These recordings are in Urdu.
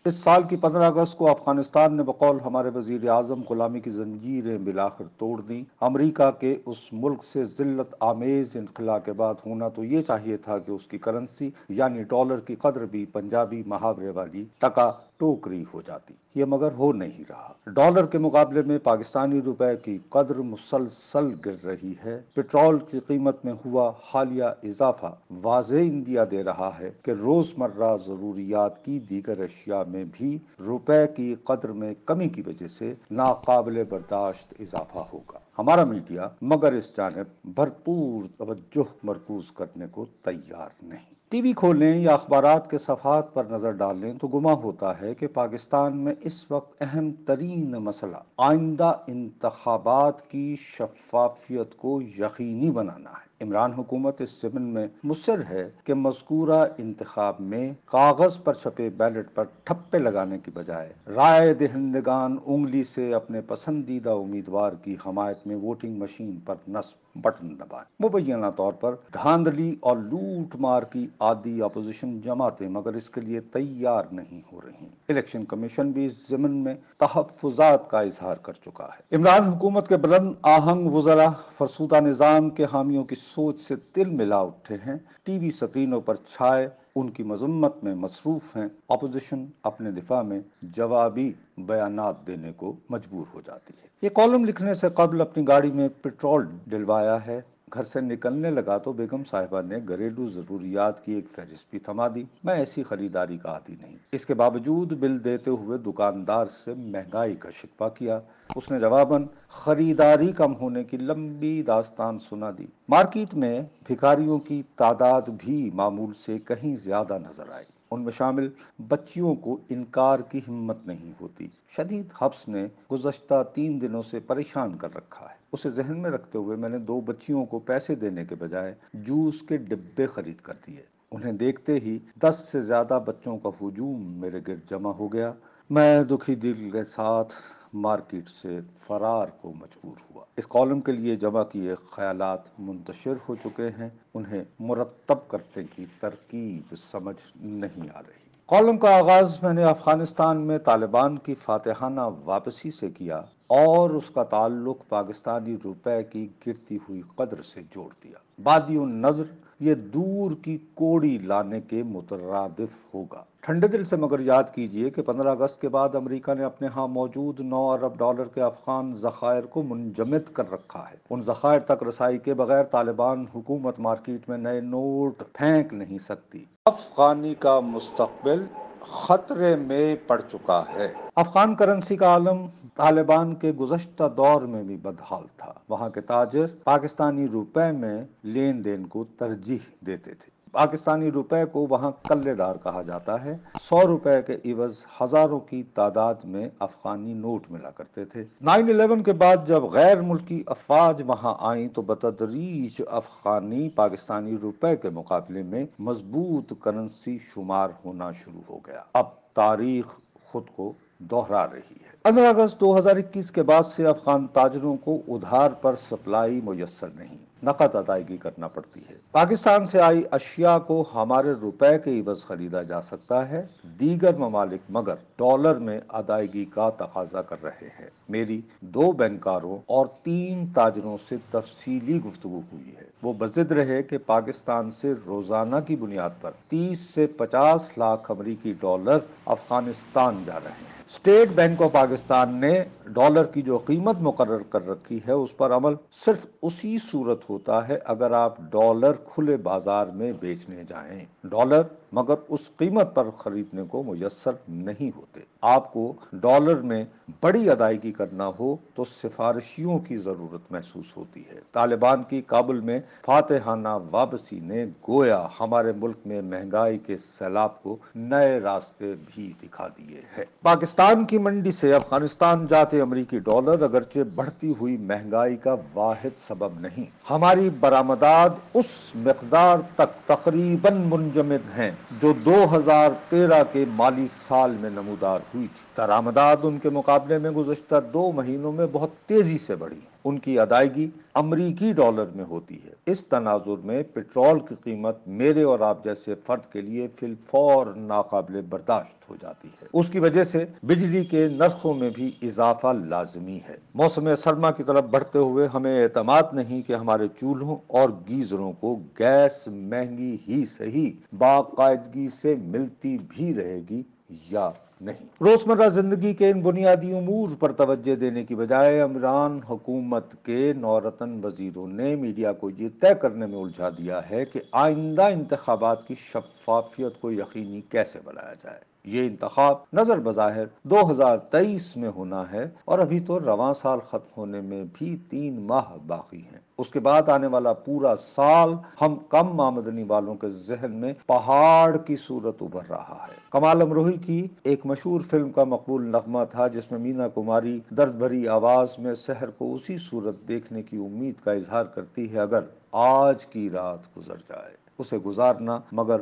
اس سال کی 15 اگست کو افغانستان نے بقول ہمارے وزیر اعظم غلامی کی زنجیریں بالآخر توڑ دیں۔ امریکہ کے اس ملک سے ذلت آمیز انخلا کے بعد ہونا تو یہ چاہیے تھا کہ اس کی کرنسی یعنی ڈالر کی قدر بھی پنجابی محاورے والی ٹکا ٹوکری ہو جاتی، یہ مگر ہو نہیں رہا۔ ڈالر کے مقابلے میں پاکستانی روپے کی قدر مسلسل گر رہی ہے۔ پٹرول کی قیمت میں ہوا حالیہ اضافہ واضح اندیا دے رہا ہے کہ روزمرہ ضروریات کی دیگر اشیاء میں بھی روپے کی قدر میں کمی کی وجہ سے ناقابل برداشت اضافہ ہوگا۔ ہمارا میڈیا مگر اس جانب بھرپور توجہ مرکوز کرنے کو تیار نہیں۔ ٹی وی کھولیں یا اخبارات کے صفحات پر نظر ڈالیں تو گمان ہوتا ہے کہ پاکستان میں اس وقت اہم ترین مسئلہ آئندہ انتخابات کی شفافیت کو یقینی بنانا ہے۔ عمران حکومت اس ضمن میں مصر ہے کہ مذکورہ انتخاب میں کاغذ پر چھپے بیلٹ پر ٹھپے لگانے کی بجائے رائے دہندگان انگلی سے اپنے پسندیدہ امیدوار کی حمایت میں ووٹنگ مشین پر نصب بٹن دبائیں۔ مبینہ طور پر دھاندلی اور لوٹ مار کی عادی اپوزیشن جماعتیں مگر اس کے لیے تیار نہیں ہو رہی۔ الیکشن کمیشن بھی اس ضمن میں تحفظات کا اظہار کر چکا ہے۔ عمران حکومت کے بلند آہنگ وزراء فرسودہ نظام کے حامیوں کی سوچ سے تل ملا اٹھے ہیں، ٹی وی سکرینوں پر چھائے ان کی مذمت میں مصروف ہیں۔ اپوزیشن اپنے دفاع میں جوابی بیانات دینے کو مجبور ہو جاتی ہے۔ یہ کالم لکھنے سے قبل اپنی گاڑی میں پٹرول ڈلوایا ہے، گھر سے نکلنے لگا تو بیگم صاحبہ نے گھریلو ضروریات کی ایک فہرست بھی تھما دی۔ میں ایسی خریداری کا عادی نہیں۔ اس کے باوجود بل دیتے ہوئے دکاندار سے مہنگائی کا شکوہ کیا۔ اس نے جواباً خریداری کم ہونے کی لمبی داستان سنا دی۔ مارکیٹ میں بھکاریوں کی تعداد بھی معمول سے کہیں زیادہ نظر آئی۔ ان میں شامل بچیوں کو انکار کی ہمت نہیں ہوتی۔ شدید حبس نے گزشتہ 3 دنوں سے پریشان کر رکھا ہے۔ اسے ذہن میں رکھتے ہوئے میں نے 2 بچیوں کو پیسے دینے کے بجائے جوس کے ڈبے خرید کر دیے۔ انہیں دیکھتے ہی 10 سے زیادہ بچوں کا ہجوم میرے گرد جمع ہو گیا۔ میں دکھی دل کے ساتھ مارکیٹ سے فرار کو مجبور ہوا۔ اس کالم کے لیے جمع کیے خیالات منتشر ہو چکے ہیں، انہیں مرتب کرنے کی ترکیب سمجھ نہیں آ رہی۔ کالم کا آغاز میں نے افغانستان میں طالبان کی فاتحانہ واپسی سے کیا اور اس کا تعلق پاکستانی روپے کی گرتی ہوئی قدر سے جوڑ دیا۔ بادی النظر یہ دور کی کوڑی لانے کے مترادف ہوگا۔ ٹھنڈے دل سے مگر یاد کیجئے کہ 15 اگست کے بعد امریکہ نے اپنے ہاں موجود 9 ارب ڈالر کے افغان ذخائر کو منجمد کر رکھا ہے۔ ان ذخائر تک رسائی کے بغیر طالبان حکومت مارکیٹ میں نئے نوٹ پھینک نہیں سکتی۔ افغانی کا مستقبل خطرے میں پڑ چکا ہے۔ افغان کرنسی کا عالم طالبان کے گزشتہ دور میں بھی بدحال تھا۔ وہاں کے تاجر پاکستانی روپے میں لین دین کو ترجیح دیتے تھے۔ پاکستانی روپے کو وہاں کلے دار کہا جاتا ہے۔ 100 روپے کے عوض ہزاروں کی تعداد میں افغانی نوٹ ملا کرتے تھے۔ 9/11 کے بعد جب غیر ملکی افواج وہاں آئیں تو بتدریج افغانی پاکستانی روپے کے مقابلے میں مضبوط کرنسی شمار ہونا شروع ہو گیا۔ اب تاریخ خود کو دوہرا رہی ہے۔ 15 اگست 2021 کے بعد سے افغان تاجروں کو ادھار پر سپلائی میسر نہیں، نقد ادائیگی کرنا پڑتی ہے۔ پاکستان سے آئی اشیاء کو ہمارے روپے کے عوض خریدا جا سکتا ہے، دیگر ممالک مگر ڈالر میں ادائیگی کا تقاضا کر رہے ہیں۔ میری 2 بینکاروں اور 3 تاجروں سے تفصیلی گفتگو ہوئی ہے۔ وہ بضد رہے کہ پاکستان سے روزانہ کی بنیاد پر 30 سے 50 لاکھ امریکی ڈالر افغانستان جا رہے ہیں۔ اسٹیٹ بینک آف پاکستان نے ڈالر کی جو قیمت مقرر کر رکھی ہے اس پر عمل صرف اسی صورت ہوتا ہے اگر آپ ڈالر کھلے بازار میں بیچنے جائیں۔ ڈالر مگر اس قیمت پر خریدنے کو میسر نہیں ہوتے۔ آپ کو ڈالر میں بڑی ادائیگی کرنا ہو تو سفارشیوں کی ضرورت محسوس ہوتی ہے۔ طالبان کی کابل میں فاتحانہ واپسی نے گویا ہمارے ملک میں مہنگائی کے سیلاب کو نئے راستے بھی دکھا دیے ہیں۔ پاکستان کی منڈی سے افغانستان جاتے امریکی ڈالر اگرچہ بڑھتی ہوئی مہنگائی کا واحد سبب نہیں، ہماری برآمدات اس مقدار تک تقریباً منجمد ہیں جو 2013 کے مالی سال میں نمودار ہوئی تھی۔ درآمدات ان کے مقابلے میں گزشتہ 2 مہینوں میں بہت تیزی سے بڑھی ہیں۔ ان کی ادائیگی امریکی ڈالر میں ہوتی ہے۔ اس تناظر میں پیٹرول کی قیمت میرے اور آپ جیسے فرد کے لیے فی الفور ناقابل برداشت ہو جاتی ہے۔ اس کی وجہ سے بجلی کے نرخوں میں بھی اضافہ لازمی ہے۔ موسم سرما کی طرف بڑھتے ہوئے ہمیں اعتماد نہیں کہ ہمارے چولہوں اور گیزروں کو گیس مہنگی ہی صحیح باقاعدگی سے ملتی بھی رہے گی یا نہیں۔ روزمرہ زندگی کے ان بنیادی امور پر توجہ دینے کی بجائے عمران حکومت کے نورتن وزیروں نے میڈیا کو یہ طے کرنے میں الجھا دیا ہے کہ آئندہ انتخابات کی شفافیت کو یقینی کیسے بنایا جائے۔ یہ انتخاب نظر بظاہر 2023 میں ہونا ہے اور ابھی تو رواں سال ختم ہونے میں بھی 3 ماہ باقی ہیں۔ اس کے بعد آنے والا پورا سال ہم کم آمدنی والوں کے ذہن میں پہاڑ کی صورت ابھر رہا ہے۔ کمال امروہی کی ایک مشہور فلم کا مقبول نغمہ تھا جس میں مینا کماری درد بھری آواز میں سحر کو اسی صورت دیکھنے کی امید کا اظہار کرتی ہے اگر آج کی رات گزر جائے۔ اسے گزارنا مگر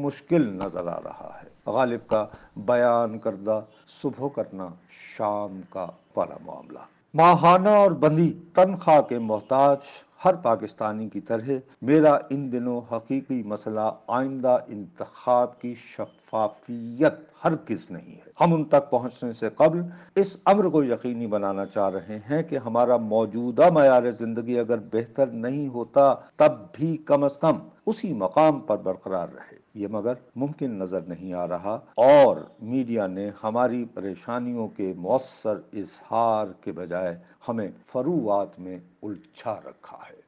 مشکل نظر آ رہا ہے۔ غالب کا بیان کردہ صبح کرنا شام کا والا معاملہ۔ ماہانہ اور بندی تنخواہ کے محتاج ہر پاکستانی کی طرح میرا ان دنوں حقیقی مسئلہ آئندہ انتخاب کی شفافیت ہرگز نہیں ہے۔ ہم ان تک پہنچنے سے قبل اس امر کو یقینی بنانا چاہ رہے ہیں کہ ہمارا موجودہ معیار زندگی اگر بہتر نہیں ہوتا تب بھی کم از کم اسی مقام پر برقرار رہے۔ یہ مگر ممکن نظر نہیں آ رہا اور میڈیا نے ہماری پریشانیوں کے مؤثر اظہار کے بجائے ہمیں فروعات میں الجھا رکھا ہے۔